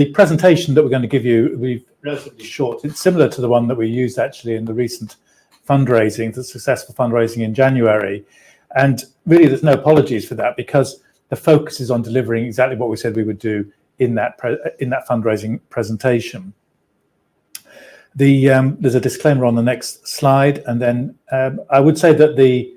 The presentation that we're going to give you will be relatively short. It's similar to the one that we used actually in the recent fundraising, the successful fundraising in January. And really, there's no apologies for that, because the focus is on delivering exactly what we said we would do in that fundraising presentation. There's a disclaimer on the next slide, and then I would say that the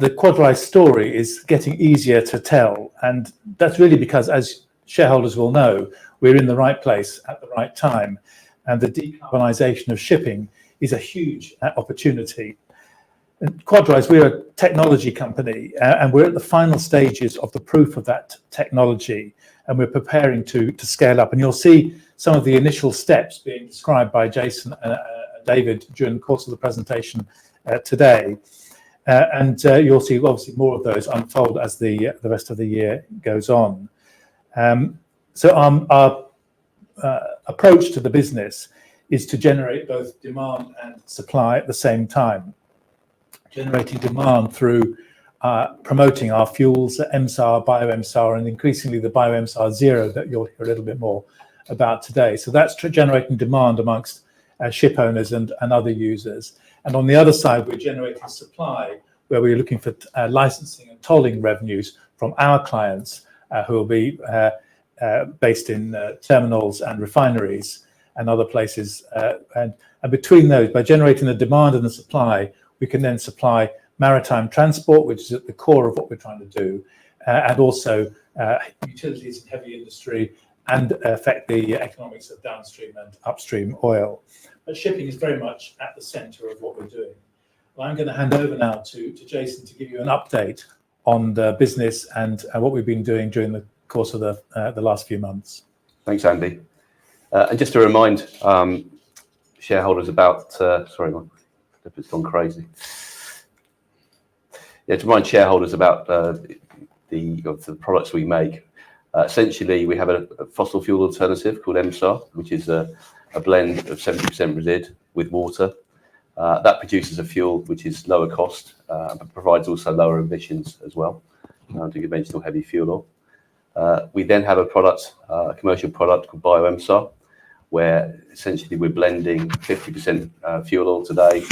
Quadrise story is getting easier to tell, and that's really because, as shareholders will know, we're in the right place at the right time, and the decarbonisation of shipping is a huge opportunity. And Quadrise, we're a technology company, and we're at the final stages of the proof of that technology, and we're preparing to scale up. And you'll see some of the initial steps being described by Jason and David during the course of the presentation today. And you'll see obviously more of those unfold as the rest of the year goes on. So our approach to the business is to generate both demand and supply at the same time. Generating demand through promoting our fuels, MSAR, Bio-MSAR, and increasingly the Bio-MSAR Zero that you'll hear a little bit more about today. So that's generating demand amongst ship owners and other users. And on the other side, we're generating supply, where we're looking for licensing and tolling revenues from our clients who will be based in terminals and refineries and other places. And between those, by generating the demand and the supply, we can then supply maritime transport, which is at the core of what we're trying to do, and also utilities and heavy industry, and affect the economics of downstream and upstream oil. But shipping is very much at the centre of what we're doing. Well, I'm going to hand over now to Jason to give you an update on the business and what we've been doing during the course of the last few months. Thanks, Andy. And just to remind shareholders about, sorry, it's gone crazy. Yeah, to remind shareholders about the products we make. Essentially, we have a fossil fuel alternative called MSAR, which is a blend of 70% resid with water. That produces a fuel which is lower cost, but provides also lower emissions as well to conventional heavy fuel oil. We then have a product, a commercial product called Bio-MSAR, where essentially we're blending 50% fuel oil today,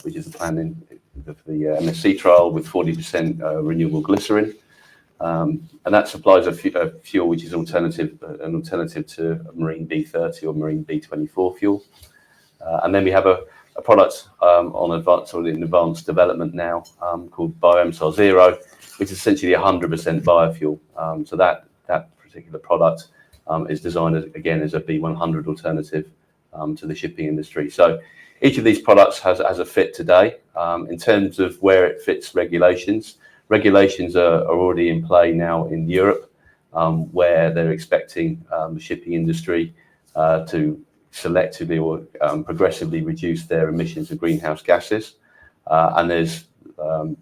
which is the plan in the MSC trial, with 40% renewable glycerin. And that supplies a fuel which is an alternative to marine B30 or marine B24 fuel. And then we have a product in advanced development now called Bio-MSAR Zero, which is essentially 100% biofuel. So that particular product is designed again as a B100 alternative to the shipping industry. So each of these products has a fit today. In terms of where it fits regulations are already in play now in Europe, where they're expecting the shipping industry to selectively or progressively reduce their emissions of greenhouse gases. And there's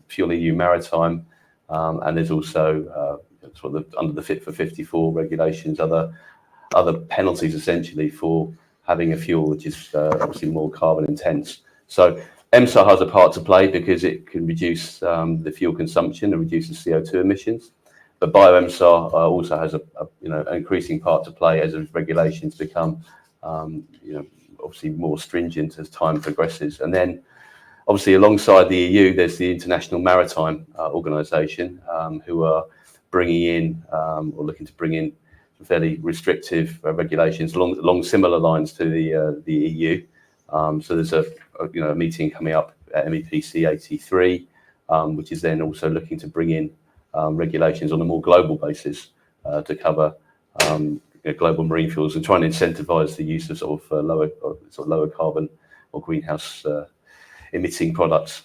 Fuel EU Maritime, and there's also under the Fit for 54 regulations, other penalties essentially for having a fuel which is obviously more carbon intense. So MSAR has a part to play because it can reduce the fuel consumption and reduce the CO2 emissions. But Bio-MSAR also has an increasing part to play as regulations become obviously more stringent as time progresses. And then obviously alongside the EU, there's the International Maritime Organization, who are bringing in or looking to bring in fairly restrictive regulations along similar lines to the EU. So there's a meeting coming up at MEPC 83, which is then also looking to bring in regulations on a more global basis to cover global marine fuels and try and incentivize the use of lower carbon or greenhouse emitting products,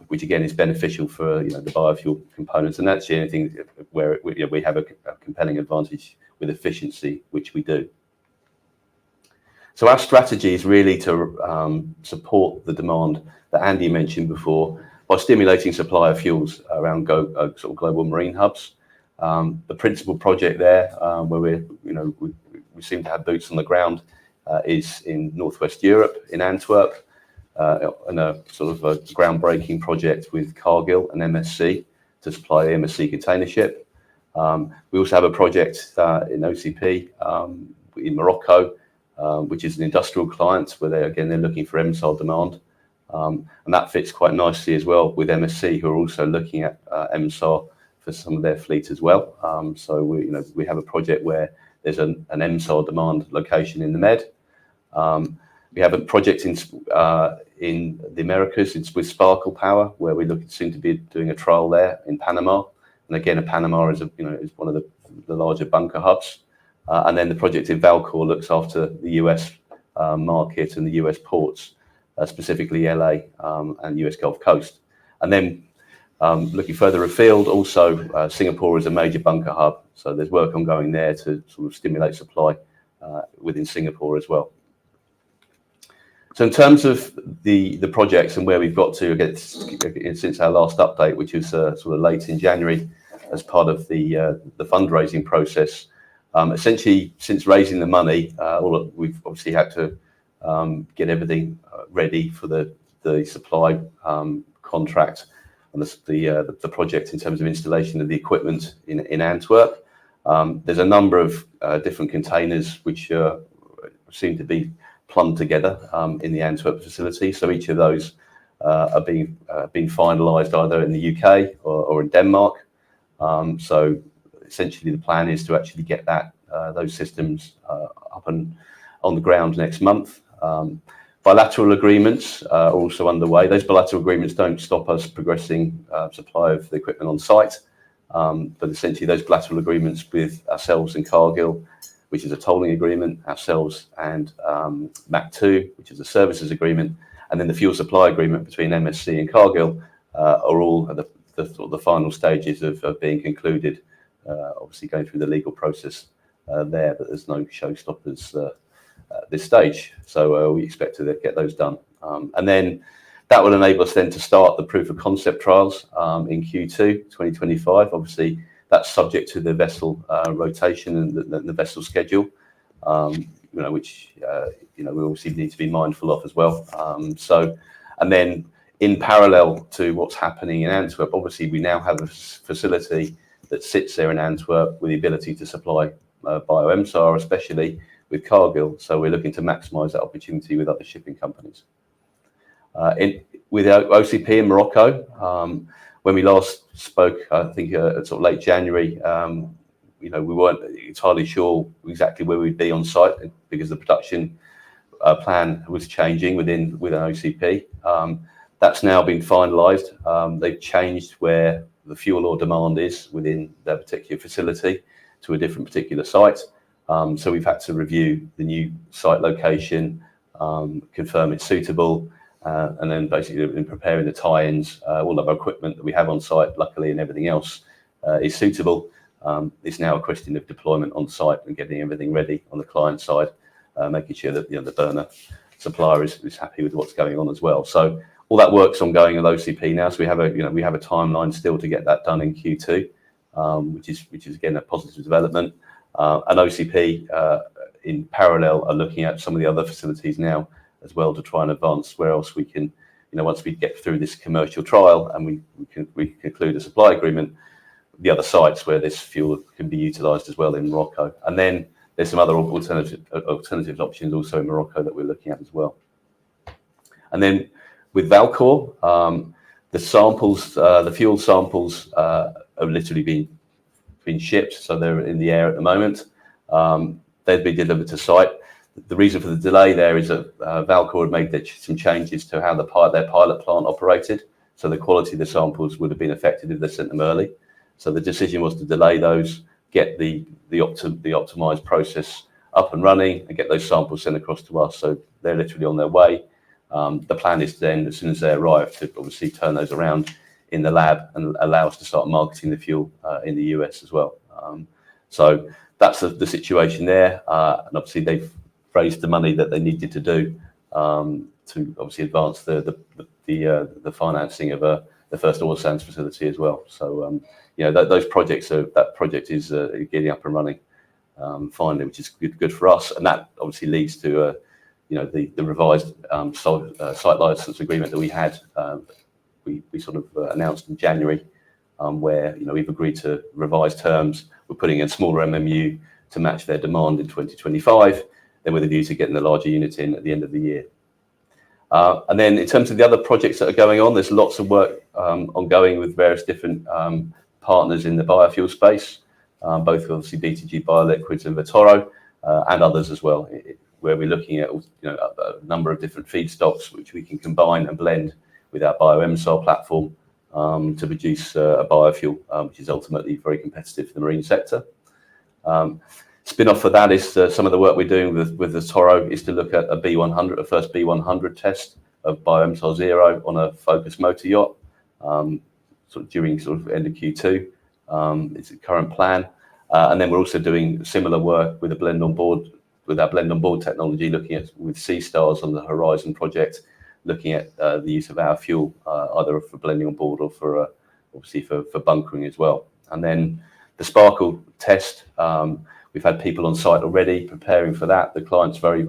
which again is beneficial for the biofuel components. And that's the only thing where we have a compelling advantage with efficiency, which we do. So our strategy is really to support the demand that Andy mentioned before by stimulating supply of fuels around global marine hubs. The principal project there, where we seem to have boots on the ground, is in Northwest Europe, in Antwerp, in a sort of a groundbreaking project with Cargill and MSC to supply the MSC container ship. We also have a project in OCP in Morocco, which is an industrial client where they're looking for MSAR demand. And that fits quite nicely as well with MSC, who are also looking at MSAR for some of their fleet as well. So we have a project where there's an MSAR demand location in the Med. We have a project in the Americas. It's with Sparkle Power, where we seem to be doing a trial there in Panama. And again, Panama is one of the larger bunker hubs. And then the project in Valcor looks after the US market and the US ports, specifically LA and US Gulf Coast. And then looking further afield, also Singapore is a major bunker hub. So there's work ongoing there to sort of stimulate supply within Singapore as well. So in terms of the projects and where we've got to since our last update, which was sort of late in January as part of the fundraising process, essentially since raising the money, we've obviously had to get everything ready for the supply contract and the project in terms of installation of the equipment in Antwerp. There's a number of different containers which seem to be plumbed together in the Antwerp facility. So each of those are being finalised either in the UK or in Denmark. So essentially the plan is to actually get those systems up and on the ground next month. Bilateral agreements are also underway. Those bilateral agreements don't stop us progressing supply of the equipment on site, but essentially those bilateral agreements with ourselves and Cargill, which is a tolling agreement, ourselves and MAC2, which is a services agreement, and then the fuel supply agreement between MSC and Cargill are all at the final stages of being concluded. Obviously going through the legal process there, but there's no showstoppers at this stage. So we expect to get those done. And then that will enable us then to start the proof of concept trials in Q2 2025. Obviously, that's subject to the vessel rotation and the vessel schedule, which we obviously need to be mindful of as well. And then in parallel to what's happening in Antwerp, obviously we now have a facility that sits there in Antwerp with the ability to supply bio-MSAR, especially with Cargill. So we're looking to maximise that opportunity with other shipping companies. With OCP in Morocco, when we last spoke, I think sort of late January, we weren't entirely sure exactly where we'd be on site because the production plan was changing within OCP. That's now been finalised. They've changed where the fuel or demand is within their particular facility to a different particular site. So we've had to review the new site location, confirm it's suitable, and then basically in preparing the tie-ins, all of our equipment that we have on site, luckily, and everything else is suitable. It's now a question of deployment on site and getting everything ready on the client side, making sure that the burner supplier is happy with what's going on as well. So all that work's ongoing at OCP now. So we have a timeline still to get that done in Q2, which is again a positive development. And OCP in parallel are looking at some of the other facilities now as well to try and advance where else we can, once we get through this commercial trial and we conclude a supply agreement, the other sites where this fuel can be utilised as well in Morocco. And then there's some other alternative options also in Morocco that we're looking at as well. And then with Valcor, the samples, the fuel samples have literally been shipped, so they're in the air at the moment. They've been delivered to site. The reason for the delay there is that Valcor had made some changes to how their pilot plant operated, so the quality of the samples would have been affected if they sent them early. So the decision was to delay those, get the optimised process up and running, and get those samples sent across to us. So they're literally on their way. The plan is then, as soon as they arrive, to obviously turn those around in the lab and allow us to start marketing the fuel in the US as well. So that's the situation there. And obviously they've raised the money that they needed to do to obviously advance the financing of the first oil sands facility as well. So that project is getting up and running finally, which is good for us. And that obviously leads to the revised site license agreement that we had. We sort of announced in January where we've agreed to revise terms. We're putting in a smaller MMU to match their demand in 2025, then with a view to getting the larger unit in at the end of the year. And then in terms of the other projects that are going on, there's lots of work ongoing with various different partners in the biofuel space, both obviously BTG Bioliquids and Vitoro, and others as well, where we're looking at a number of different feedstocks which we can combine and blend with our BioMSAR platform to produce a biofuel, which is ultimately very competitive for the marine sector. Spin-off for that is some of the work we're doing with the Toro is to look at a B100, a first B100 test of BioMSAR Zero on a focused motor yacht, during end of Q2. It's a current plan, and then we're also doing similar work with a blend on board, with our blend on board technology, looking at with Sea Stars on the Horizon project, looking at the use of our fuel either for blending on board or for obviously for bunkering as well. And then the Sparkle test. We've had people on site already preparing for that. The client's very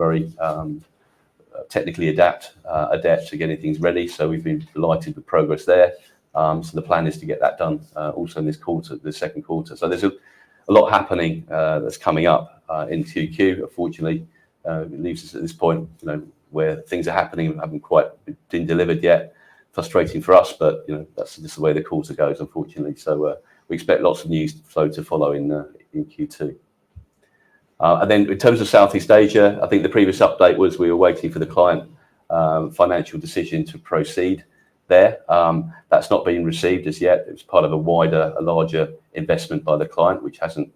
technically adept to getting things ready. So we've been delighted with progress there. So the plan is to get that done also in this quarter, the second quarter. So there's a lot happening that's coming up in QQ. Unfortunately, it leaves us at this point, where things are happening and haven't quite been delivered yet. Frustrating for us, but that's just the way the quarter goes, unfortunately. So we expect lots of news flow to follow in Q2. And then in terms of Southeast Asia, I think the previous update was we were waiting for the client financial decision to proceed there. That's not been received as yet. It's part of a larger investment by the client, which hasn't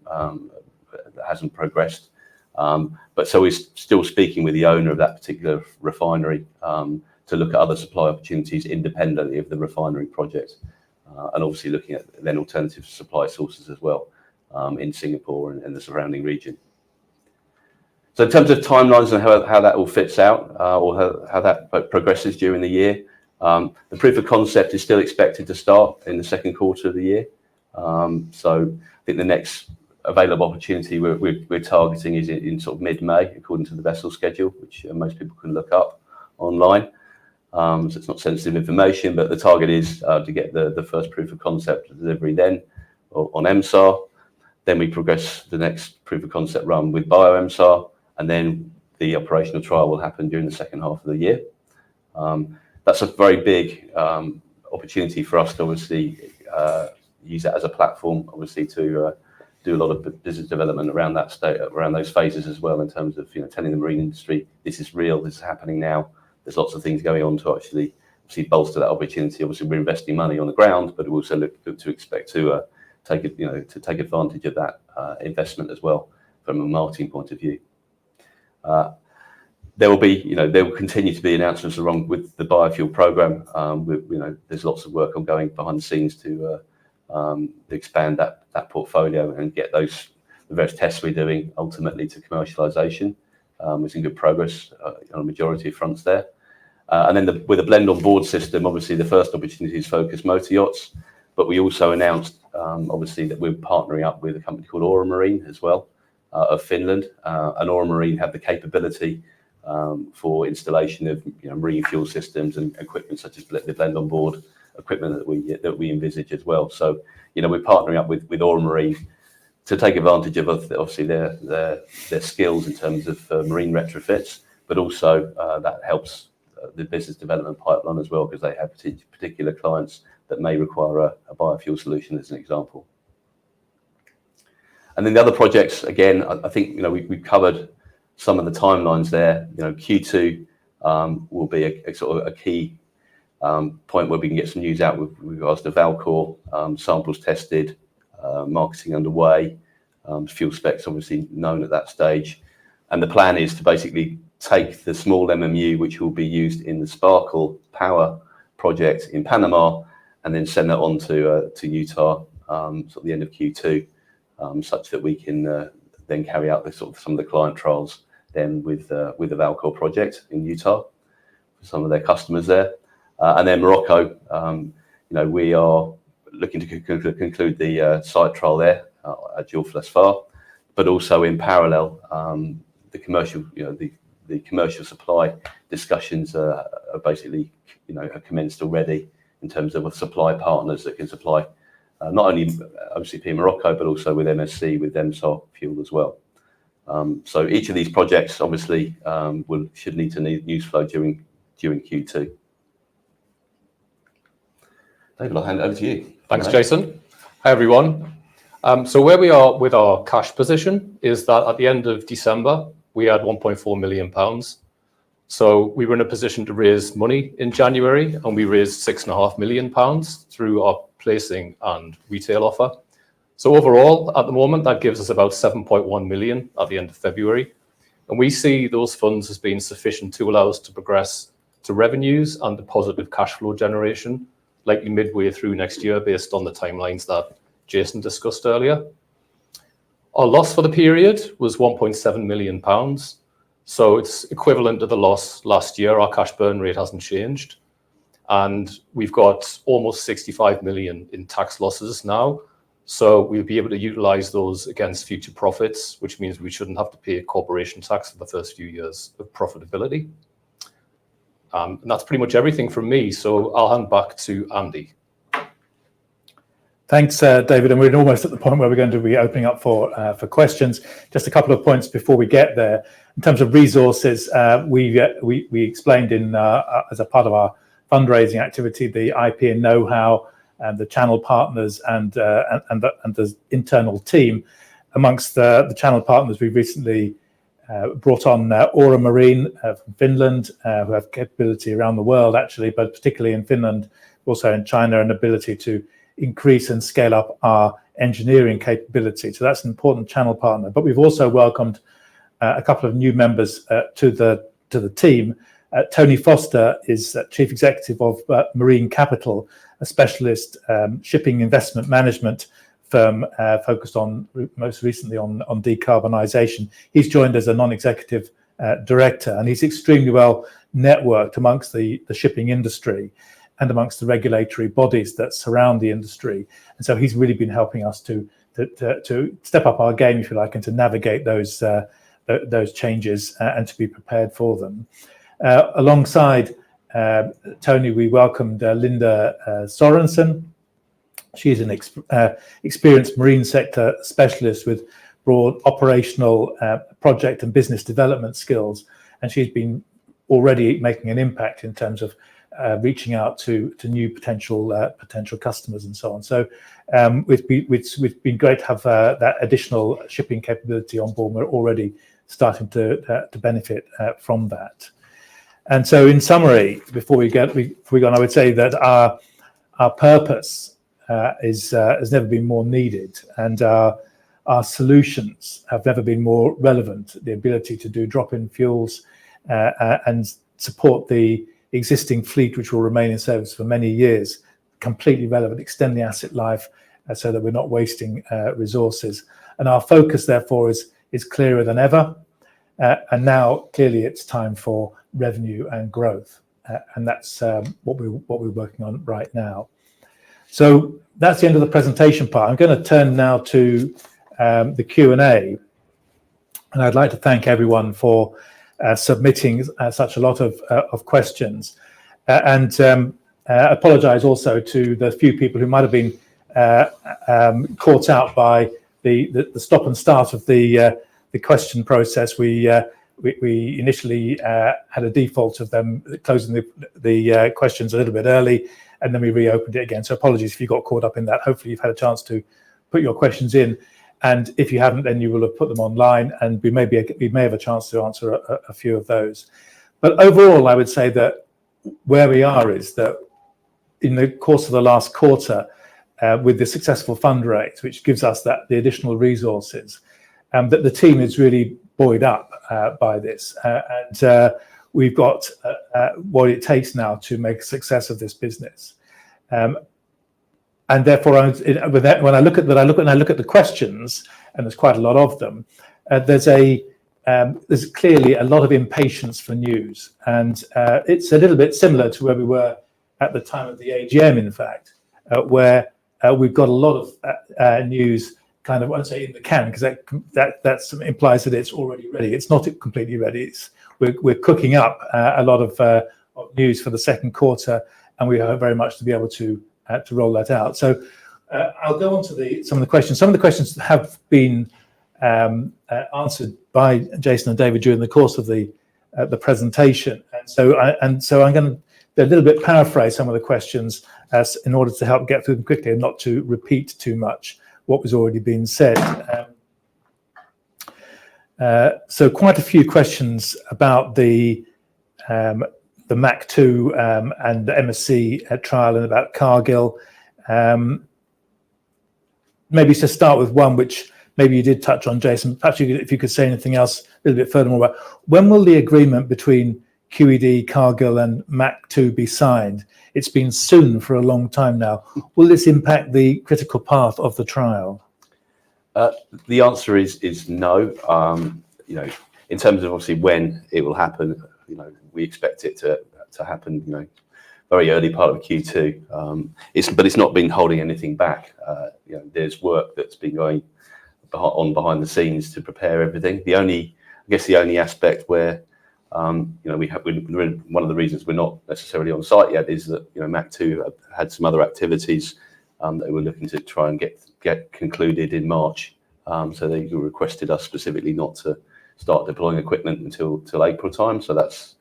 progressed. But so we're still speaking with the owner of that particular refinery to look at other supply opportunities independently of the refinery project, and obviously looking at then alternative supply sources as well in Singapore and the surrounding region. So in terms of timelines and how that all fits out, or how that progresses during the year, the proof of concept is still expected to start in the second quarter of the year. So I think the next available opportunity we're targeting is in mid-May, according to the vessel schedule, which most people can look up online. So it's not sensitive information, but the target is to get the first proof of concept delivery then on MSAR. Then we progress the next proof of concept run with BioMSAR, and then the operational trial will happen during the second half of the year. That's a very big opportunity for us to obviously use that as a platform, obviously to do a lot of business development around that state, around those phases as well, in terms of telling the marine industry this is real, this is happening now. There's lots of things going on to actually bolster that opportunity. Obviously, we're investing money on the ground, but we also look to expect to take advantage of that investment as well from a marketing point of view. There will continue to be announcements along with the biofuel program. There's lots of work ongoing behind the scenes to expand that portfolio and get the various tests we're doing ultimately to commercialization. We're seeing good progress on a majority of fronts there. And then with the blend on board system, obviously the first opportunity is focused motor yachts, but we also announced obviously that we're partnering up with a company called Aura Marine as well of Finland. And Aura Marine have the capability for installation of marine fuel systems and equipment such as the blend on board equipment that we envisage as well. So we're partnering up with Aura Marine to take advantage of obviously their skills in terms of marine retrofits, but also that helps the business development pipeline as well, because they have particular clients that may require a biofuel solution as an example. And then the other projects, again, I think we've covered some of the timelines there. Q2 will be a key point where we can get some news out with regards to Valcor, samples tested, marketing underway, fuel specs obviously known at that stage. And the plan is to basically take the small MMU, which will be used in the Sparkle Power project in Panama, and then send that on to Utah the end of Q2, such that we can then carry out some of the client trials then with the Valcor project in Utah for some of their customers there. And then Morocco, we are looking to conclude the site trial there at Jul Flasfar, but also in parallel, the commercial supply discussions are basically commenced already in terms of supply partners that can supply not only OCP in Morocco, but also with MSC, with MSAR fuel as well. So each of these projects obviously should need news flow during Q2. David, I'll hand it over to you. Thanks, Jason. Hi, everyone. So where we are with our cash position is that at the end of December, we had £1.4 million. So we were in a position to raise money in January, and we raised £6.5 million through our placing and retail offer. So overall, at the moment, that gives us about 7.1 million at the end of February. And we see those funds as being sufficient to allow us to progress to revenues and the positive cash flow generation, likely midway through next year, based on the timelines that Jason discussed earlier. Our loss for the period was £1.7 million. So it's equivalent to the loss last year. Our cash burn rate hasn't changed. And we've got almost 65 million in tax losses now. So we'll be able to utilize those against future profits, which means we shouldn't have to pay corporation tax for the first few years of profitability. And that's pretty much everything from me. So I'll hand back to Andy. Thanks, David. And we're almost at the point where we're going to be opening up for questions. Just a couple of points before we get there. In terms of resources, we explained as a part of our fundraising activity, the IP and know-how, and the channel partners and the internal team. Amongst the channel partners, we've recently brought on Aura Marine from Finland, who have capability around the world, actually, but particularly in Finland, also in China, an ability to increase and scale up our engineering capability. So that's an important channel partner. But we've also welcomed a couple of new members to the team. Tony Foster is Chief Executive of Marine Capital, a specialist shipping investment management firm focused on most recently on decarbonisation. He's joined as a non-executive director, and he's extremely well networked amongst the shipping industry and amongst the regulatory bodies that surround the industry. And so he's really been helping us to step up our game, if you like, and to navigate those changes and to be prepared for them. Alongside Tony, we welcomed Linda Sorensen. She's an experienced marine sector specialist with broad operational project and business development skills, and she's been already making an impact in terms of reaching out to new potential customers and so on. So it's been great to have that additional shipping capability on board. We're already starting to benefit from that. And so, in summary, before we go on, I would say that our purpose has never been more needed, and our solutions have never been more relevant. The ability to do drop-in fuels and support the existing fleet, which will remain in service for many years, completely relevant. Extend the asset life so that we're not wasting resources. And our focus, therefore, is clearer than ever. And now, clearly, it's time for revenue and growth, and that's what we're working on right now. So that's the end of the presentation part. I'm going to turn now to the Q&A, and I'd like to thank everyone for submitting such a lot of questions, and apologise also to the few people who might have been caught out by the stop and start of the question process. We initially had a default of them closing the questions a little bit early, and then we reopened it again. So apologies if you got caught up in that. Hopefully you've had a chance to put your questions in, and if you haven't, then you will have put them online, and we may have a chance to answer a few of those. But overall, I would say that where we are is that in the course of the last quarter, with the successful fundraise, which gives us the additional resources, that the team is really buoyed up by this, and we've got what it takes now to make a success of this business. And therefore, when I look at the questions, and there's quite a lot of them, there's clearly a lot of impatience for news, and it's a little bit similar to where we were at the time of the AGM, in fact, where we've got a lot of news kind of, I won't say in the can, because that implies that it's already ready. It's not completely ready. We're cooking up a lot of news for the second quarter, and we hope very much to be able to roll that out. So I'll go on to some of the questions. Some of the questions have been answered by Jason and David during the course of the presentation, and so I'm going to a little bit paraphrase some of the questions in order to help get through them quickly and not to repeat too much what was already being said. So quite a few questions about the Mach 2 and the MSc trial and about Cargill. Maybe to start with one which maybe you did touch on, Jason. Perhaps if you could say anything else a little bit further more about when will the agreement between QED, Cargill and Mach 2 be signed? It's been soon for a long time now. Will this impact the critical path of the trial? The answer is no. In terms of obviously when it will happen, we expect it to happen, very early part of Q2. But it's not been holding anything back. There's work that's been going on behind the scenes to prepare everything. The only aspect where one of the reasons we're not necessarily on site yet is that Mach 2 had some other activities that they were looking to try and get concluded in March. So they requested us specifically not to start deploying equipment until April time. So that's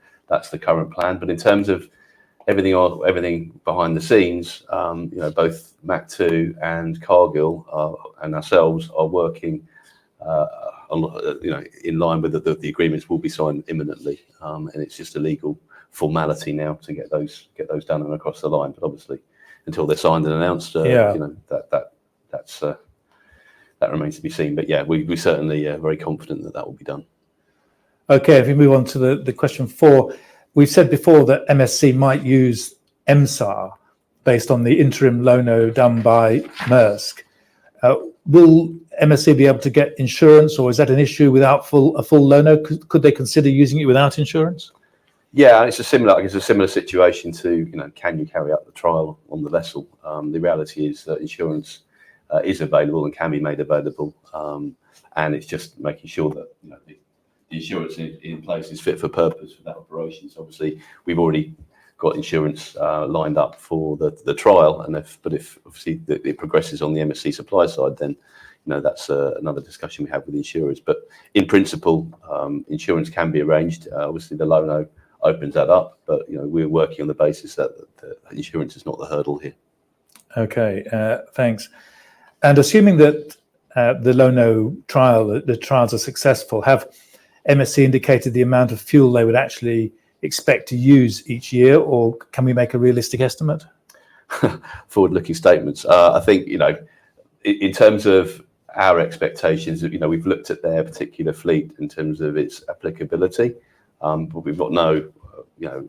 the current plan. But in terms of everything behind the scenes, both Mach 2 and Cargill and ourselves are working in line with the agreements will be signed imminently, and it's just a legal formality now to get those done and across the line. But obviously, until they're signed and announced, that remains to be seen. But yeah, we certainly very confident that will be done. Okay, if we move on to the question 4, we've said before that MSc might use MSAR based on the interim lono done by Maersk. Will MSc be able to get insurance, or is that an issue without a full lono? Could they consider using it without insurance? Yeah, it's a similar situation to can you carry out the trial on the vessel? The reality is that insurance is available and can be made available, and it's just making sure that the insurance in place is fit for purpose for that operation. So obviously we've already got insurance lined up for the trial, and if obviously it progresses on the MSc supply side, then that's another discussion we have with the insurers. But in principle, insurance can be arranged. Obviously the lono opens that up, but we're working on the basis that insurance is not the hurdle here. Okay, thanks. And assuming that the lono trial, the trials are successful, have MSc indicated the amount of fuel they would actually expect to use each year, or can we make a realistic estimate? Forward-looking statements. I think in terms of our expectations, we've looked at their particular fleet in terms of its applicability, but we've got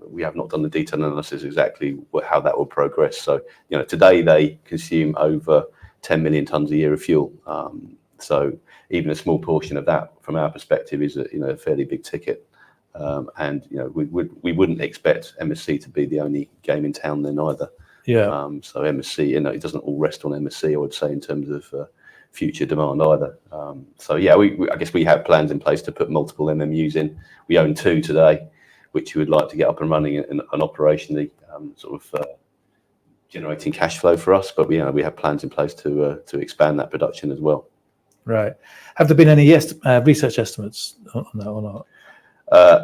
we have not done the detailed analysis exactly how that will progress. So today they consume over 10 million tons a year of fuel. So even a small portion of that, from our perspective, is a fairly big ticket. And we wouldn't expect MSc to be the only game in town then either. Yeah. So MSc, it doesn't all rest on MSc, I would say, in terms of future demand either. So yeah, I guess we have plans in place to put multiple MMUs in. We own 2 today, which we would like to get up and running and operationally generating cash flow for us. But we have plans in place to expand that production as well. Right. Have there been any research estimates on that or not?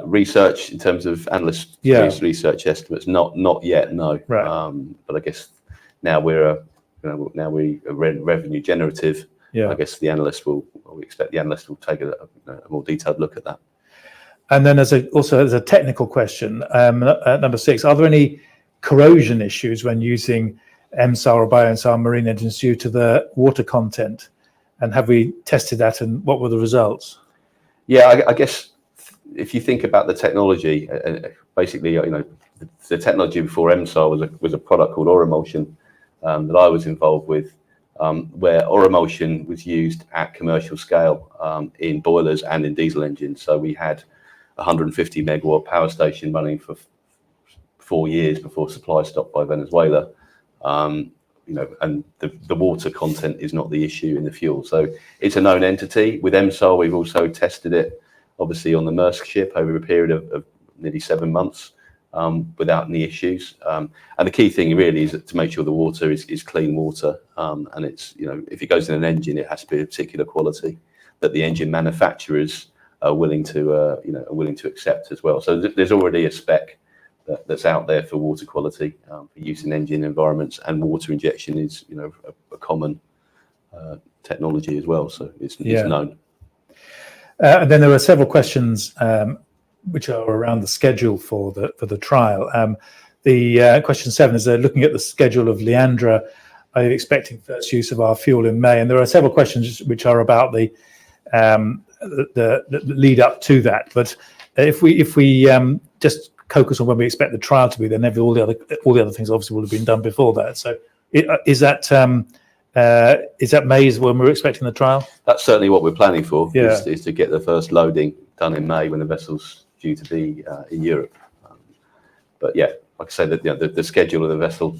Research in terms of analyst research estimates, not yet, no. Right. But I guess now we're revenue generative. Yeah. I guess we expect the analyst will take a more detailed look at that. And then as a technical question, at number 6, are there any corrosion issues when using MSAR or BioMSAR marine engines due to the water content? And have we tested that, and what were the results? Yeah, I guess if you think about the technology, basically, the technology before MSAR was a product called Oremulsion that I was involved with, where Oremulsion was used at commercial scale in boilers and in diesel engines. So we had 150 megawatt power station running for 4 years before supply stopped by Venezuela. And the water content is not the issue in the fuel. So it's a known entity. With MSAR, we've also tested it, obviously, on the Maersk ship over a period of nearly 7 months. without any issues. And the key thing really is to make sure the water is clean water, and it's, you know, if it goes in an engine, it has to be a particular quality that the engine manufacturers are willing to accept as well. So there's already a spec that's out there for water quality for use in engine environments, and water injection is, you know, a common technology as well. So it's known. And then there were several questions which are around the schedule for the trial. The question 7 is looking at the schedule of Leandra. Are you expecting first use of our fuel in May? And there are several questions which are about the lead up to that. But if we just focus on when we expect the trial to be, then all the other things obviously will have been done before that. So is that May is when we're expecting the trial? That's certainly what we're planning for. Yeah. Is to get the first loading done in May when the vessel's due to be in Europe. But yeah, like I say, that, you know, the schedule of the vessel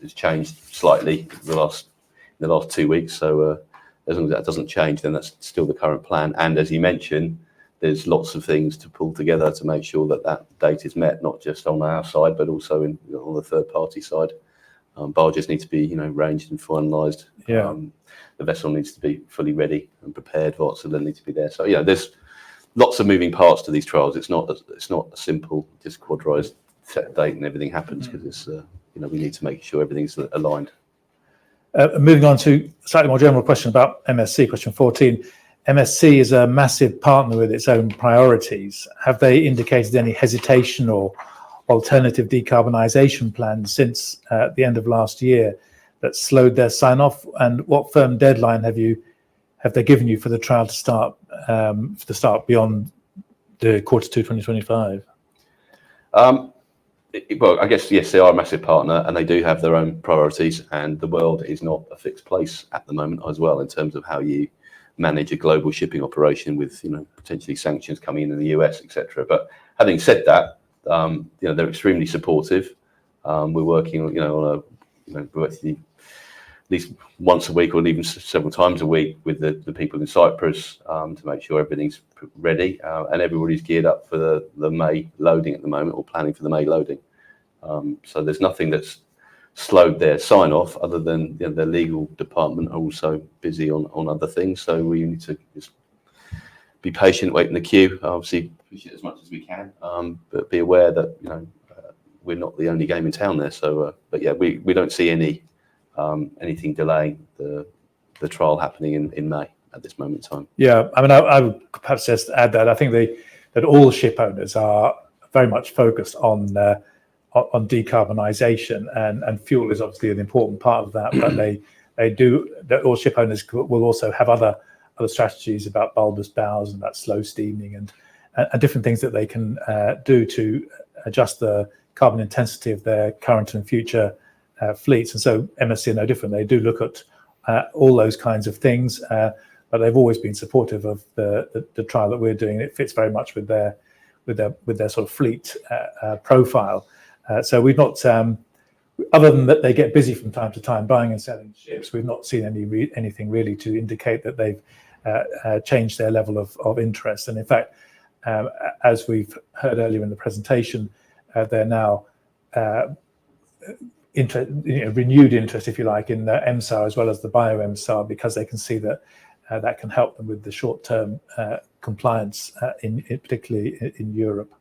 has changed slightly in the last 2 weeks. So as long as that doesn't change, then that's still the current plan. And as you mentioned, there's lots of things to pull together to make sure that that date is met, not just on our side, but also on the third party side. Barges need to be, you know, ranged and finalised. Yeah. The vessel needs to be fully ready and prepared. Vessel then need to be there. So yeah, there's lots of moving parts to these trials. It's not a simple just Quadrise set date and everything happens, because it's you know, we need to make sure everything's aligned. Moving on to a slightly more general question about MSC, question 14. MSC is a massive partner with its own priorities. Have they indicated any hesitation or alternative decarbonisation plans since the end of last year that slowed their sign-off? And what firm deadline have they given you for the trial to start beyond the Q2 2025? Well, I guess, yes, they are a massive partner and they do have their own priorities, and the world is not a fixed place at the moment as well in terms of how you manage a global shipping operation with, you know, potentially sanctions coming in the US, etc. But having said that, you know, they're extremely supportive. We're working, you know, on we're working at least once a week or even several times a week with the people in Cyprus to make sure everything's ready, and everybody's geared up for the May loading at the moment, or planning for the May loading. So there's nothing that's slowed their sign off, other than, you know, their legal department are also busy on other things. So we need to just be patient, wait in the queue, obviously push it as much as we can, but be aware that, you know, we're not the only game in town there. So but yeah, we don't see anything delaying the trial happening in May at this moment in time. Yeah, I mean, I would perhaps just add that I think that all ship owners are very much focused on decarbonisation, and fuel is obviously an important part of that. But all ship owners will also have other strategies about bulbous bows and about slow steaming and different things that they can do to adjust the carbon intensity of their current and future fleets. And so MSC are no different. They do look at all those kinds of things, but they've always been supportive of the trial that we're doing. It fits very much with their sort of fleet profile. So we've not, other than that they get busy from time to time buying and selling ships, we've not seen anything really to indicate that they've changed their level of interest. And in fact, as we've heard earlier in the presentation, they're now renewed interest, if you like, in the MSAR as well as the bio-MSAR, because they can see that that can help them with the short-term compliance, particularly in Europe.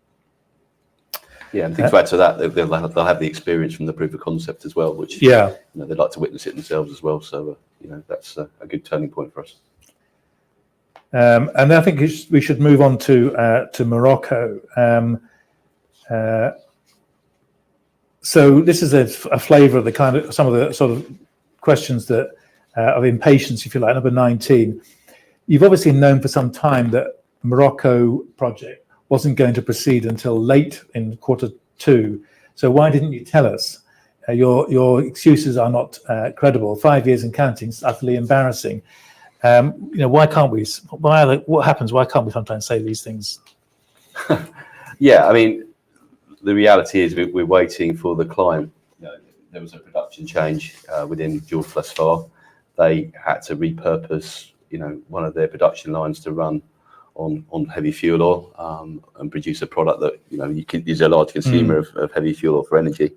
Yeah, and to add to that, they'll have the experience from the proof of concept as well, which, yeah, you know, they'd like to witness it themselves as well. So you know, that's a good turning point for us. And I think we should move on to Morocco. So this is a flavour of the kind of some of the sort of questions that of impatience, if you like. Number 19. You've obviously known for some time that Morocco project wasn't going to proceed until late in Q2. So why didn't you tell us? Your excuses are not credible. 5 years and counting is utterly embarrassing. You know, why can't we? What happens? Why can't we sometimes say these things? Yeah, I mean, the reality is we're waiting for the client. You know, there was a production change within George Flasfar. They had to repurpose, you know, one of their production lines to run on heavy fuel oil and produce a product that is a large consumer of heavy fuel oil for energy,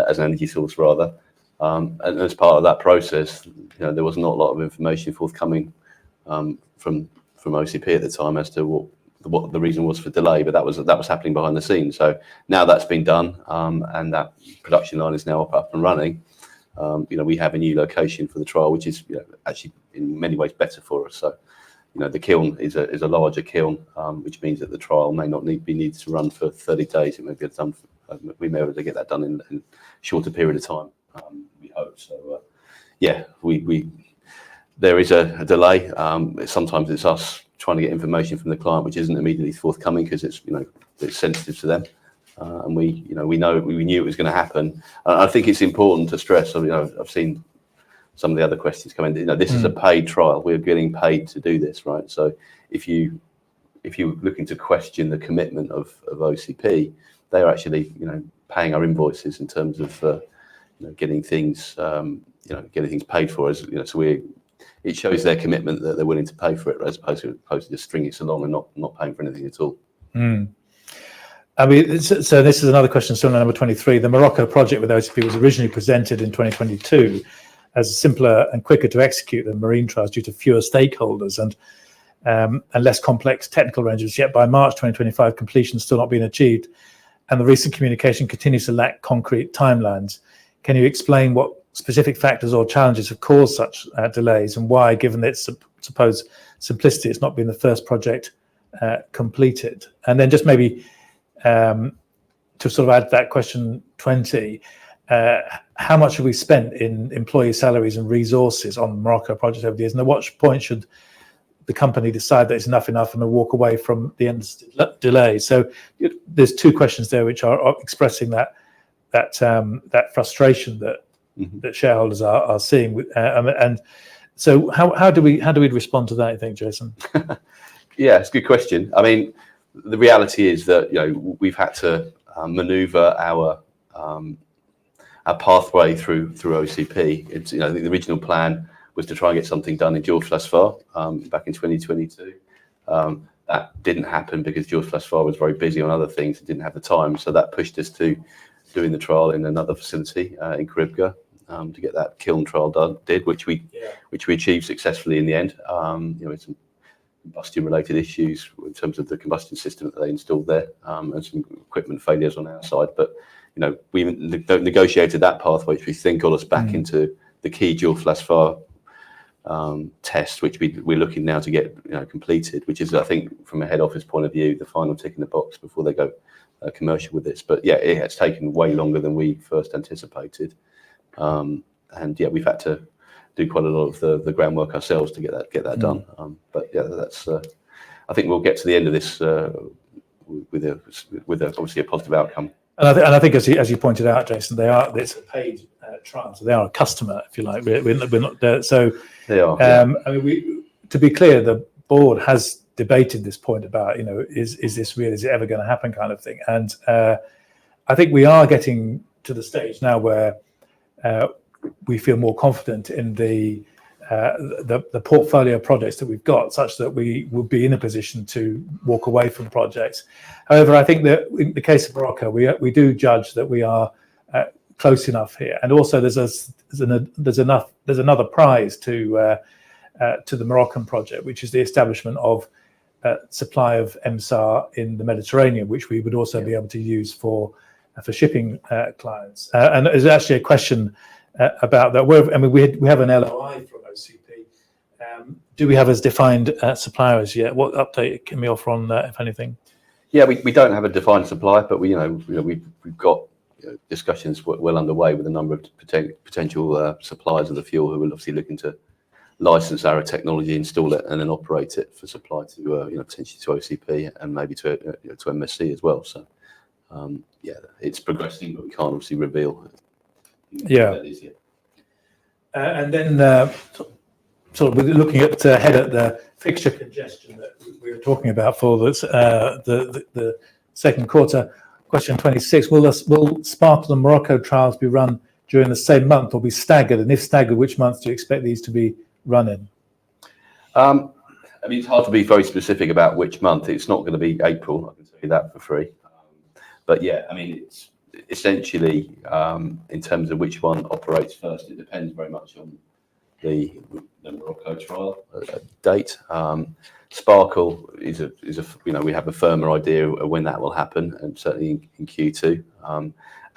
as an energy source rather. And as part of that process, there was not a lot of information forthcoming from OCP at the time as to what the reason was for delay, but that was happening behind the scenes. So now that's been done, and that production line is now up and running. We have a new location for the trial, which is actually in many ways better for us. So the kiln is a larger kiln, which means that the trial may not be needed to run for 30 days. It may be done. We may be able to get that done in a shorter period of time. We hope so. There is a delay. Sometimes it's us trying to get information from the client, which isn't immediately forthcoming because it's sensitive to them. And we knew it was going to happen. I think it's important to stress. I've seen some of the other questions come in. This is a paid trial. We're getting paid to do this, right? So if you're looking to question the commitment of OCP, they are actually paying our invoices in terms of getting things paid for us. So it shows their commitment that they're willing to pay for it, as opposed to just stringing it along and not paying for anything at all. I mean, so this is another question, still number 23. The Morocco project with OCP was originally presented in 2022 as simpler and quicker to execute than marine trials due to fewer stakeholders and less complex technical arrangements. Yet by March 2025, completion has still not been achieved, and the recent communication continues to lack concrete timelines. Can you explain what specific factors or challenges have caused such delays, and why, given its supposed simplicity, it's not been the first project completed? And then just maybe to sort of add to that question 20, how much have we spent in employee salaries and resources on the Morocco project over the years, and at what point should the company decide that it's enough and walk away from the end delay? So there's two questions there which are expressing that frustration that shareholders are seeing, and so how do we respond to that, you think, Jason? Yeah, it's a good question. I mean, the reality is that we've had to manoeuvre our pathway through OCP. It's I think the original plan was to try and get something done in George Flasfar back in 2022. That didn't happen because George Flasfar was very busy on other things and didn't have the time. So that pushed us to doing the trial in another facility in Caribga to get that kiln trial done. Which we achieved successfully in the end. Some combustion related issues in terms of the combustion system that they installed there, and some equipment failures on our side. But we negotiated that pathway, which we think got us back into the key George Flasfar test, which we're looking now to get completed, which is, I think, from a head office point of view, the final tick in the box before they go commercial with this. But it has taken way longer than we first anticipated, and we've had to do quite a lot of the groundwork ourselves to get that done. But that's I think we'll get to the end of this with obviously a positive outcome. And I think as you pointed out, Jason, it's a paid trial, so they are a customer, if you like. We're not there, so they are. I mean, to be clear, the board has debated this point about is this real? Is it ever going to happen? Kind of thing. And I think we are getting to the stage now where we feel more confident in the portfolio of projects that we've got, such that we will be in a position to walk away from projects. However, I think that in the case of Morocco, we do judge that we are close enough here, and also there's another prize to the Moroccan project, which is the establishment of supply of MSAR in the Mediterranean, which we would also be able to use for shipping clients. And there's actually a question about that. We have an LOI from OCP. Do we have as defined suppliers yet? What update can we offer on that, if anything? Yeah, we don't have a defined supplier, but we've got discussions well underway with a number of potential suppliers of the fuel who are obviously looking to license our technology, install it, and then operate it for supply to potentially to OCP and maybe to MSC as well. So it's progressing, but we can't obviously reveal. That is yet. And then sort of looking at ahead at the fixture congestion that we were talking about for the second quarter. Question 26: Will Sparkle and Morocco trials be run during the same month or be staggered? And if staggered, which months do you expect these to be run in? I mean, it's hard to be very specific about which month. It's not going to be April, I can tell you that for free. But yeah, I mean, it's essentially, in terms of which one operates first, it depends very much on the Morocco trial date. Sparkle is a we have a firmer idea of when that will happen, and certainly in Q2.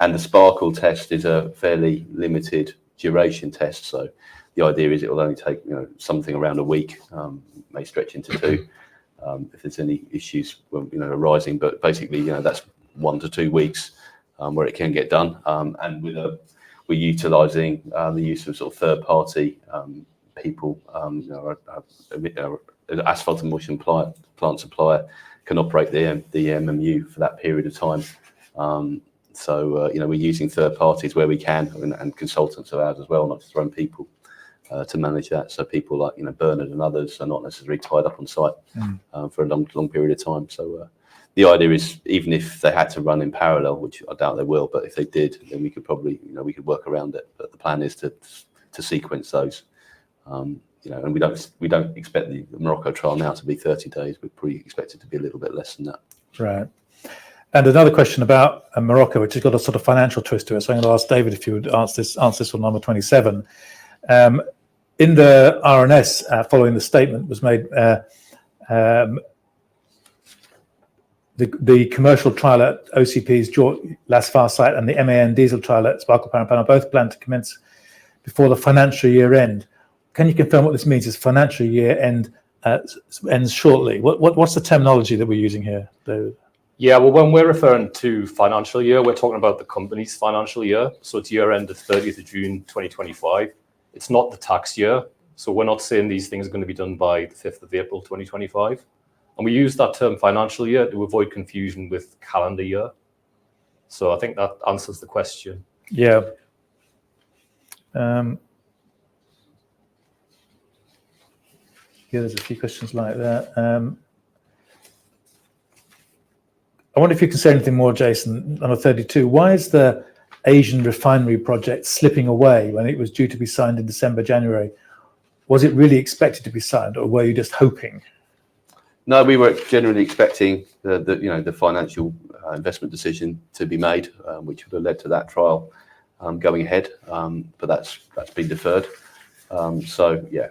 And the Sparkle test is a fairly limited duration test, so the idea is it will only take something around a week, may stretch into 2 if there's any issues arising. But basically, that's 1 to 2 weeks where it can get done. And we're utilising the use of sort of third-party people. Asphalt emulsion plant supplier can operate the MMU for that period of time. So we're using third parties where we can, and consultants of ours as well, not just our own people, to manage that. So people like Bernard and others are not necessarily tied up on site for a long period of time. So the idea is, even if they had to run in parallel, which I doubt they will, but if they did, then we could probably we could work around it. But the plan is to sequence those. And we don't expect the Morocco trial now to be 30 days. We probably expect it to be a little bit less than that. Right. And another question about Morocco, which has got a sort of financial twist to it. So I'm going to ask David if you would answer this on number 27. In the RNS, following the statement was made, the commercial trial at OCP's Lasfar site and the MAN diesel trial at Sparkle Power and Panel both planned to commence before the financial year end. Can you confirm what this means? Is financial year end ends shortly? What's the terminology that we're using here, David? Yeah, well, when we're referring to financial year, we're talking about the company's financial year. So it's year end of 30th of June 2025. It's not the tax year. So we're not saying these things are going to be done by the 5th of April 2025. And we use that term financial year to avoid confusion with calendar year. So I think that answers the question. Yeah. There's a few questions like that. I wonder if you can say anything more, Jason. Number 32. Why is the Asian refinery project slipping away when it was due to be signed in December, January? Was it really expected to be signed, or were you just hoping? No, we were generally expecting the financial investment decision to be made, which would have led to that trial going ahead. But that's been deferred. So yeah,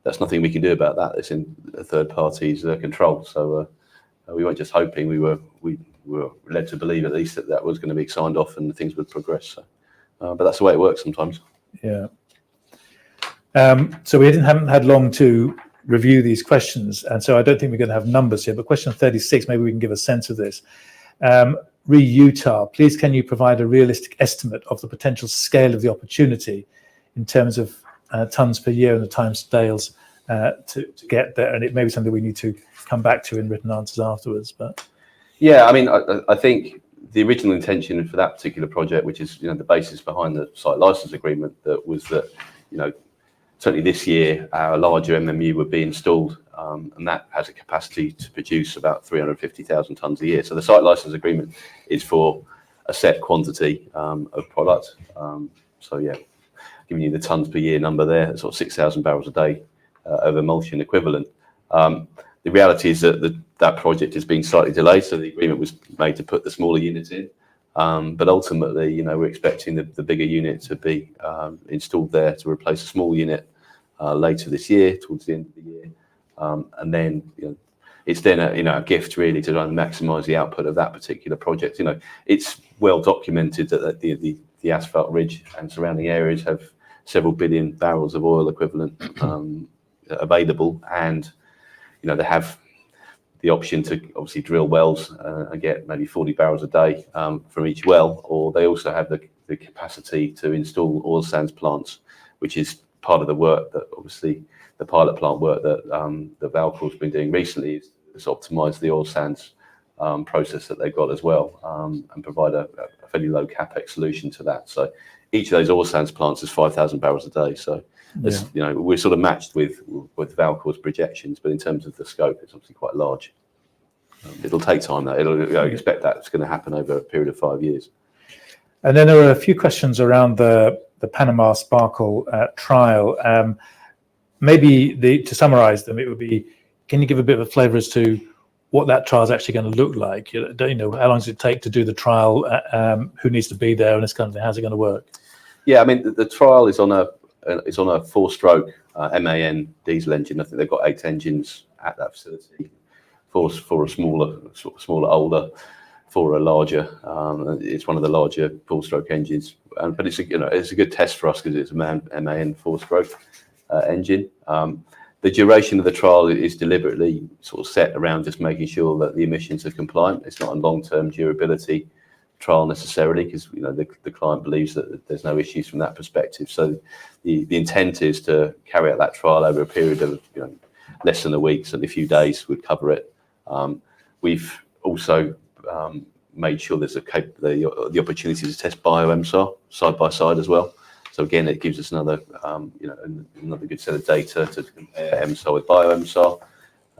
that's nothing we can do about that. It's in a third party's control. So we weren't just hoping. We were led to believe at least that was going to be signed off and things would progress. So, but that's the way it works sometimes. Yeah. So we haven't had long to review these questions, and so I don't think we're going to have numbers here. But question 36, maybe we can give a sense of this. Utah, please, can you provide a realistic estimate of the potential scale of the opportunity in terms of tons per year and the time scales to get there? And it may be something we need to come back to in written answers afterwards. But yeah, I mean, I think the original intention for that particular project, which is the basis behind the site license agreement, that was that certainly this year our larger MMU would be installed, and that has a capacity to produce about 350,000 tonnes a year. So the site license agreement is for a set quantity of product. So yeah, giving you the tonnes per year number there, sort of 6,000 barrels a day of emulsion equivalent. The reality is that that project has been slightly delayed, so the agreement was made to put the smaller units in. But ultimately, we're expecting the bigger unit to be installed there to replace a small unit later this year, towards the end of the year. And then, it's then a gift really to try and maximise the output of that particular project. It's well documented that the asphalt ridge and surrounding areas have several billion barrels of oil equivalent available, and they have the option to obviously drill wells and get maybe 40 barrels a day from each well, or they also have the capacity to install oil sands plants, which is part of the work that obviously the pilot plant work that Valcor's been doing recently is optimise the oil sands process that they've got as well, and provide a fairly low capex solution to that. So each of those oil sands plants is 5,000 barrels a day. So we're sort of matched with Valcor's projections, but in terms of the scope, it's obviously quite large. It'll take time though. I expect that's going to happen over a period of 5 years. And then there are a few questions around the Panama Sparkle trial. Maybe to summarise them, it would be Can you give a bit of a flavour as to what that trial is actually going to look like? How long does it take to do the trial? Who needs to be there and this kind of thing? How's it going to work? Yeah, I mean, the trial is on a 4-stroke MAN diesel engine. I think they've got 8 engines at that facility. For a smaller, older, for a larger. It's one of the larger 4-stroke engines, but it's a good test for us because it's a MAN 4-stroke engine. The duration of the trial is deliberately sort of set around just making sure that the emissions are compliant. It's not a long-term durability trial necessarily, because the client believes that there's no issues from that perspective. So the intent is to carry out that trial over a period of less than a week, so a few days would cover it. We've also made sure there's the opportunity to test bio-MSAR side by side as well. So again, it gives us another good set of data to compare MSAR with bio-MSAR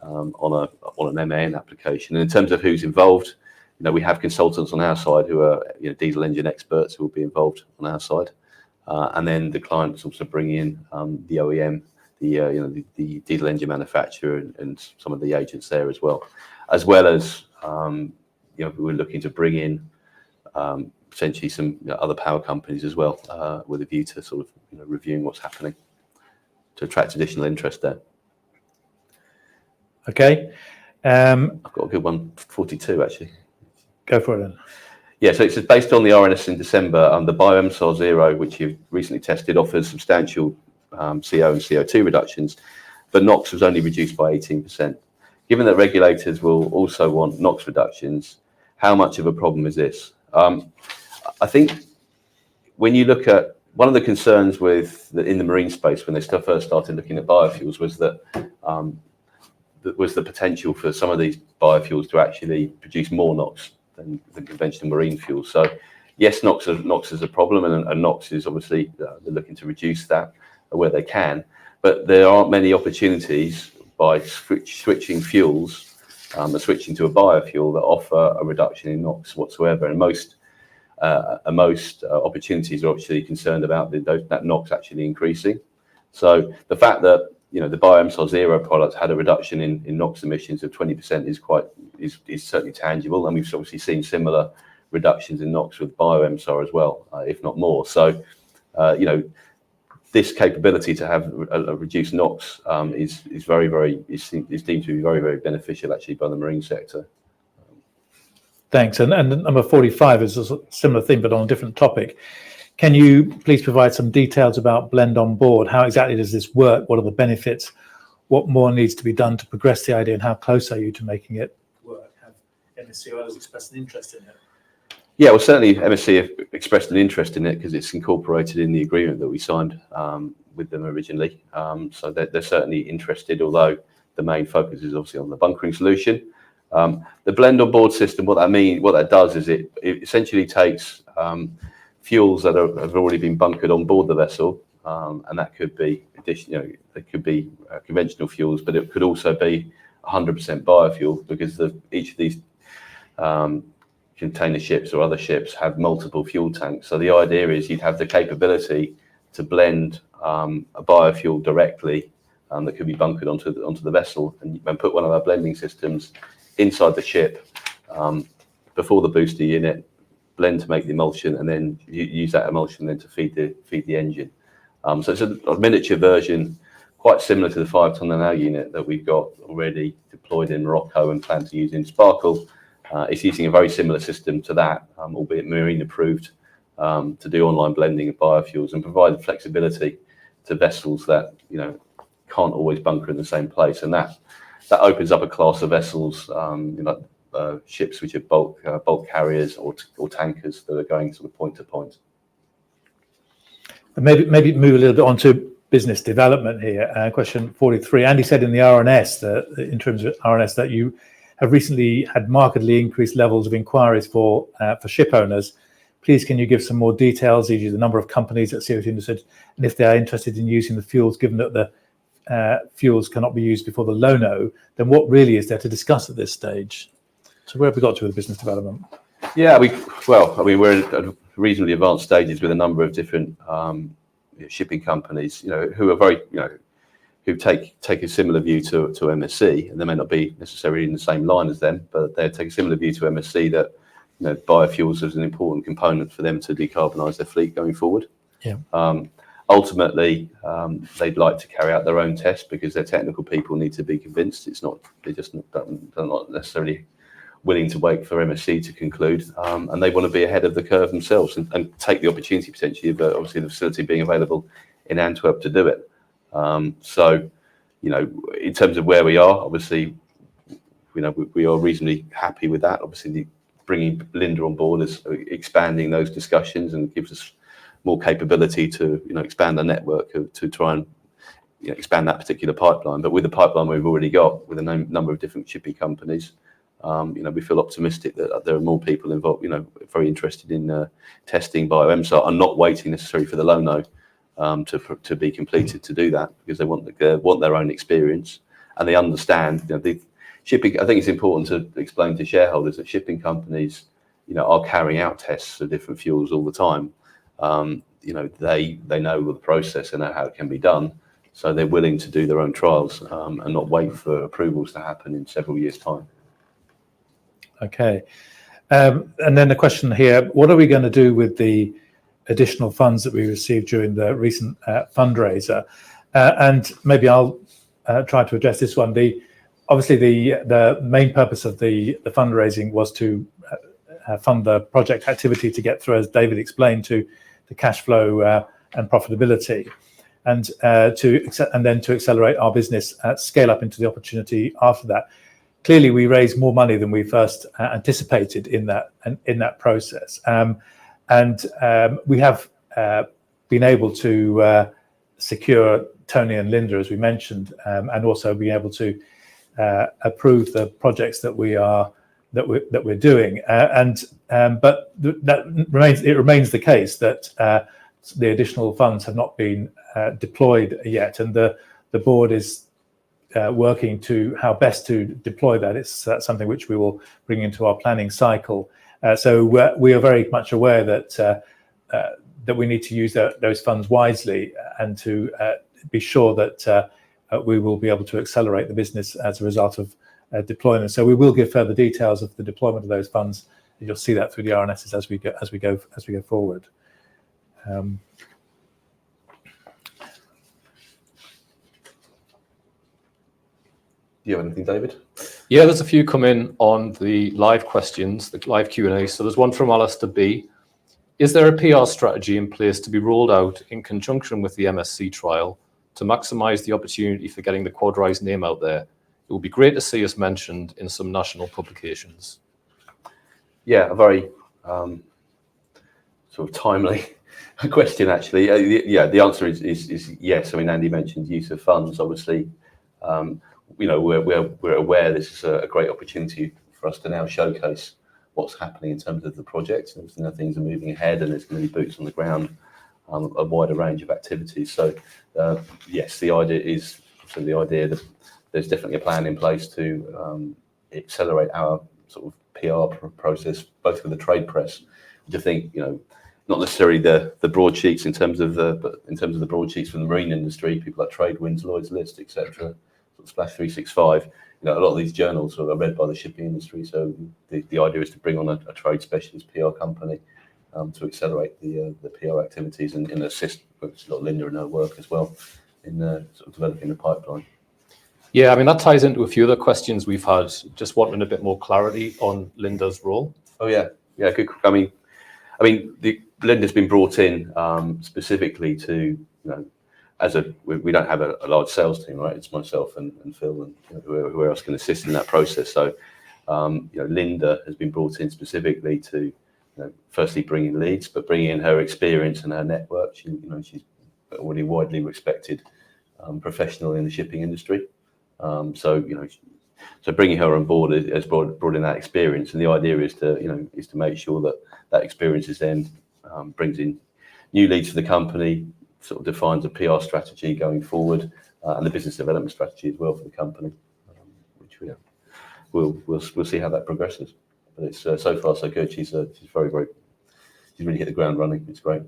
on an MAN application. And in terms of who's involved, we have consultants on our side who are diesel engine experts who will be involved on our side, and then the clients also bring in the OEM, the diesel engine manufacturer, and some of the agents there as well as we're looking to bring in potentially some other power companies as well, with a view to sort of reviewing what's happening to attract additional interest there. Okay. I've got a good one, 42 actually. Go for it then. Yeah, so it's based on the RNS in December. The bio-MSAR Zero, which you've recently tested, offers substantial CO and CO2 reductions, but NOx was only reduced by 18%. Given that regulators will also want NOx reductions, how much of a problem is this? I think when you look at one of the concerns in the marine space when they first started looking at biofuels was that was the potential for some of these biofuels to actually produce more NOx than conventional marine fuels. So yes, NOx is a problem, and NOx is obviously they're looking to reduce that where they can, but there aren't many opportunities by switching fuels, switching to a biofuel that offer a reduction in NOx whatsoever. And most opportunities are actually concerned about that NOx actually increasing. So the fact that the bio-MSAR Zero product had a reduction in NOx emissions of 20% is certainly tangible, and we've obviously seen similar reductions in NOx with bio-MSAR as well, if not more. So this capability to have a reduced NOx is deemed to be very, very beneficial actually by the marine sector. Thanks. And number 45 is a similar thing, but on a different topic. Can you please provide some details about Blend on Board? How exactly does this work? What are the benefits? What more needs to be done to progress the idea, and how close are you to making it work? Have MSC or others expressed an interest in it? Yeah, well, certainly MSC have expressed an interest in it because it's incorporated in the agreement that we signed with them originally. So they're certainly interested, although the main focus is obviously on the bunkering solution. The Blend on Board system, what that does is it essentially takes fuels that have already been bunkered on board the vessel, and that could be conventional fuels, but it could also be 100% biofuel, because each of these container ships or other ships have multiple fuel tanks. So the idea is you'd have the capability to blend a biofuel directly that could be bunkered onto the vessel, and put one of our blending systems inside the ship before the booster unit, blend to make the emulsion, and then use that emulsion then to feed the engine. So it's a miniature version, quite similar to the 5-ton an hour unit that we've got already deployed in Morocco and plan to use in Sparkle. It's using a very similar system to that, albeit marine approved, to do online blending of biofuels and provide the flexibility to vessels that can't always bunker in the same place, and that opens up a class of vessels, ships which are bulk carriers or tankers that are going sort of point to point. Maybe move a little bit on to business development here. Question 43. Andy said in the RNS, the interim RNS, that you have recently had markedly increased levels of inquiries for ship owners. Please, can you give some more details, e.g. the number of companies that seriously interested, and if they are interested in using the fuels, given that the fuels cannot be used before the Lono, then what really is there to discuss at this stage? So where have we got to with business development? Yeah, we're at reasonably advanced stages with a number of different shipping companies, who are very, who take a similar view to MSC, and they may not be necessarily in the same line as them, but they take a similar view to MSC that biofuels is an important component for them to decarbonise their fleet going forward. Yeah. Ultimately, they'd like to carry out their own tests because their technical people need to be convinced. They're not necessarily willing to wait for MSC to conclude, and they want to be ahead of the curve themselves and take the opportunity potentially of obviously the facility being available in Antwerp to do it. So, in terms of where we are, obviously, we are reasonably happy with that. Obviously, bringing Linde on board is expanding those discussions and gives us more capability to, expand the network to try and expand that particular pipeline. But with the pipeline we've already got, with a number of different shipping companies, we feel optimistic that there are more people involved, very interested in testing bio-MSAR and not waiting necessarily for the LONO to be completed to do that, because they want their own experience, and they understand the shipping. I think it's important to explain to shareholders that shipping companies are carrying out tests of different fuels all the time. They know the process and know how it can be done, so they're willing to do their own trials and not wait for approvals to happen in several years' time. Okay, and then the question here: what are we going to do with the additional funds that we received during the recent fundraiser? And maybe I'll try to address this one. Obviously, the main purpose of the fundraising was to fund the project activity to get through, as David explained, to the cash flow and profitability, and then to accelerate our business, scale up into the opportunity after that. Clearly, we raised more money than we first anticipated in that process. And we have been able to secure Tony and Linde, as we mentioned, and also be able to approve the projects that we're doing. But it remains the case that the additional funds have not been deployed yet, and the board is working to how best to deploy that. It's something which we will bring into our planning cycle. So we are very much aware that we need to use those funds wisely and to be sure that we will be able to accelerate the business as a result of deployment. So we will give further details of the deployment of those funds, and you'll see that through the RNSs as we go forward. Do you have anything, David? Yeah, there's a few come in on the live questions, the live Q&A. So there's one from Alistair B. Is there a PR strategy in place to be rolled out in conjunction with the MSC trial to maximise the opportunity for getting the Quadrise name out there? It would be great to see us mentioned in some national publications. Yeah, a very sort of timely question, actually. The answer is yes. I mean, Andy mentioned use of funds. Obviously, we're aware this is a great opportunity for us to now showcase what's happening in terms of the project. And things are moving ahead, and there's going to be boots on the ground, a wider range of activities. So yes, the idea that there's definitely a plan in place to accelerate our sort of PR process, both with the trade press, which I think, not necessarily the broadsheets in terms of the broadsheets from the marine industry, people like Tradewinds, Lloyd's List, etc. Splash 365. A lot of these journals are read by the shipping industry. So the idea is to bring on a trade specialist PR company to accelerate the PR activities and assist with Linde and her work as well in sort of developing the pipeline. Yeah, I mean, that ties into a few other questions we've had, just wanting a bit more clarity on Linde's role. Oh, yeah, good. I mean, Linde's been brought in specifically to, we don't have a large sales team, right? It's myself and Phil and whoever else can assist in that process. So, Linde has been brought in specifically to, firstly bring in leads, but bringing in her experience and her network. She's already widely respected professional in the shipping industry. So bringing her on board has brought in that experience, and the idea is to make sure that experience is then brings in new leads for the company, sort of defines a PR strategy going forward, and the business development strategy as well for the company, which we'll see how that progresses. But it's so far so good. She's very, very. She's really hit the ground running. It's great.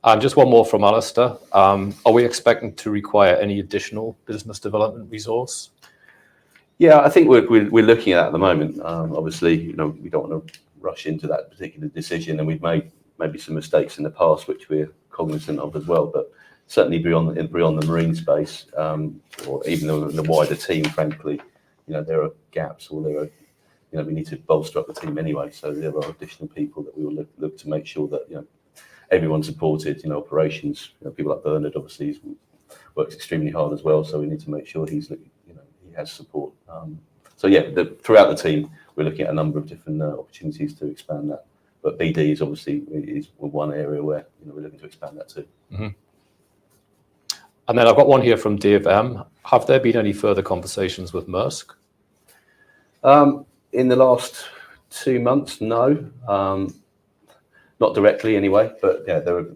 And just one more from Alistair. Are we expecting to require any additional business development resource? Yeah, I think we're looking at the moment. Obviously, you know, we don't want to rush into that particular decision, and we've made maybe some mistakes in the past, which we're cognizant of as well. But certainly beyond the marine space, or even the wider team, frankly, you know, there are gaps, or there are, you know, we need to bolster up the team anyway. So there are additional people that we will look to make sure that, you know, everyone's supported. You know, operations, you know, people like Bernard obviously works extremely hard as well. So we need to make sure he's, you know, he has support. So yeah, throughout the team, we're looking at a number of different opportunities to expand that. But BD is obviously one area where, you know, we're looking to expand that too. Mm-hmm. And then I've got one here from Dave M. Have there been any further conversations with Maersk? In the last 2 months, no, not directly anyway. But yeah, there are,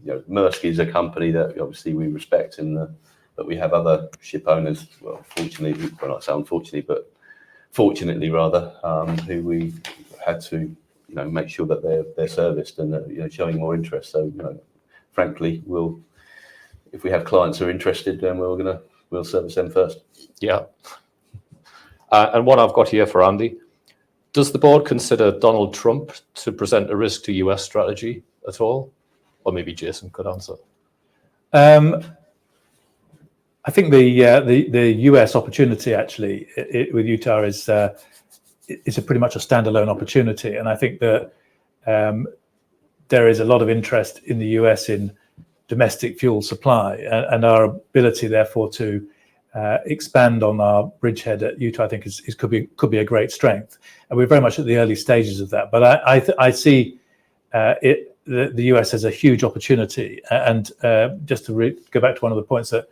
you know, Maersk is a company that obviously we respect, but we have other ship owners. Well, fortunately, well, not say unfortunately, but fortunately rather, who we had to, you know, make sure that they're serviced and you know, showing more interest. So, you know, frankly, if we have clients who are interested, then we'll service them first. Yeah. And one I've got here for Andy. Does the board consider Donald Trump to present a risk to US strategy at all? Or maybe Jason could answer. I think the US opportunity actually with Utah is a pretty much a standalone opportunity, and I think that there is a lot of interest in the US in domestic fuel supply, and our ability therefore to expand on our bridgehead at Utah, I think could be a great strength, and we're very much at the early stages of that. But I see the US as a huge opportunity, and just to go back to one of the points that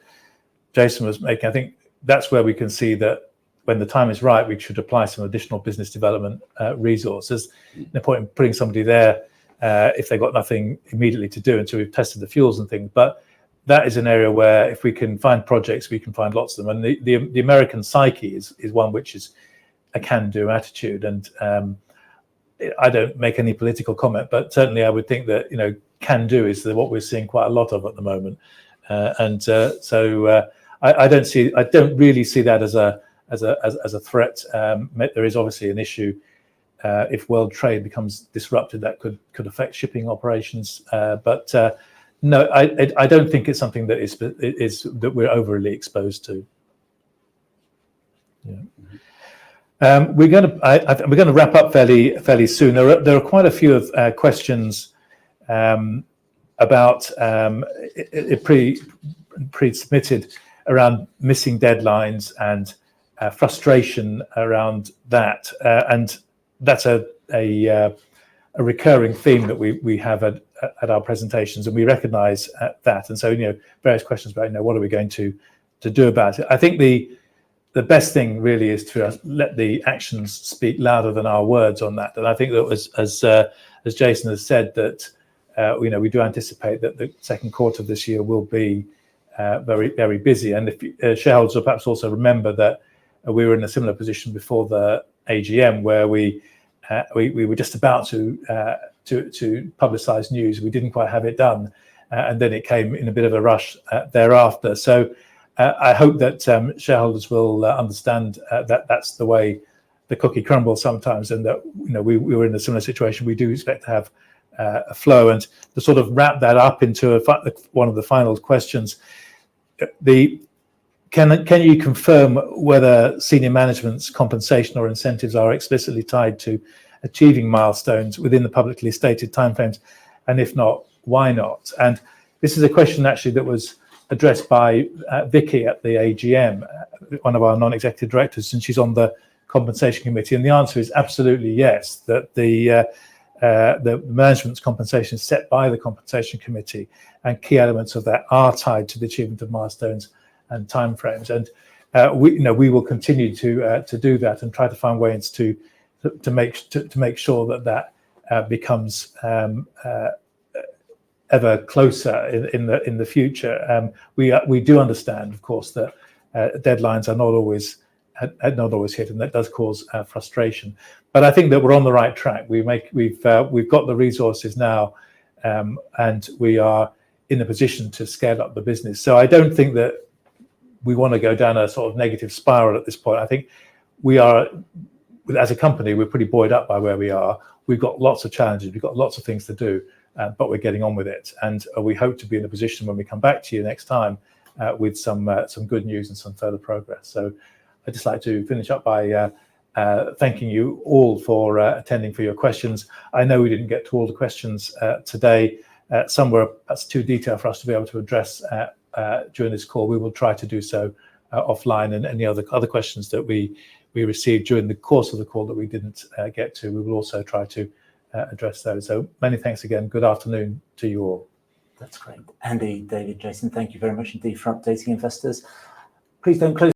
Jason was making, I think that's where we can see that when the time is right, we should apply some additional business development resources. No point in putting somebody there if they've got nothing immediately to do until we've tested the fuels and things. But that is an area where if we can find projects, we can find lots of them. And the American psyche is one which is a can-do attitude. And I don't make any political comment, but certainly I would think that, you know, can-do is what we're seeing quite a lot of at the moment. So I don't really see that as a threat. There is obviously an issue if world trade becomes disrupted that could affect shipping operations. But no, I don't think it's something that is that we're overly exposed to. Yeah. We're going to wrap up fairly soon. There are quite a few of questions about pre-submitted around missing deadlines and frustration around that, and that's a recurring theme that we have at our presentations, and we recognise that. And so, you know, various questions about, you know, what are we going to do about it. I think the best thing really is to let the actions speak louder than our words on that. And I think that as Jason has said, that you know, we do anticipate that the second quarter of this year will be very, very busy. And if shareholders will perhaps also remember that we were in a similar position before the AGM, where we were just about to publicise news. We didn't quite have it done, and then it came in a bit of a rush thereafter. So I hope that shareholders will understand that that's the way the cookie crumbles sometimes, and that, you know, we were in a similar situation. We do expect to have a flow, and to sort of wrap that up into one of the final questions. Can you confirm whether senior management's compensation or incentives are explicitly tied to achieving milestones within the publicly stated timeframes? And if not, why not? And this is a question actually that was addressed by Vicky at the AGM, one of our non-executive directors, and she's on the compensation committee. And the answer is absolutely yes, that the management's compensation is set by the compensation committee, and key elements of that are tied to the achievement of milestones and timeframes. And we will continue to do that and try to find ways to make sure that becomes ever closer in the future. We do understand, of course, that deadlines are not always hit, and that does cause frustration. But I think that we're on the right track. We've got the resources now and we are in a position to scale up the business. So I don't think that we want to go down a sort of negative spiral at this point. I think we are, as a company, we're pretty buoyed up by where we are. We've got lots of challenges, we've got lots of things to do, but we're getting on with it. And we hope to be in a position when we come back to you next time with some good news and some further progress. So I'd just like to finish up by thanking you all for attending, for your questions. I know we didn't get to all the questions today. Some were perhaps too detailed for us to be able to address during this call. We will try to do so offline, and any other questions that we received during the course of the call that we didn't get to, we will also try to address those. So many thanks again. Good afternoon to you all. That's great. Andy, David, Jason, thank you very much indeed for updating investors. Please don't close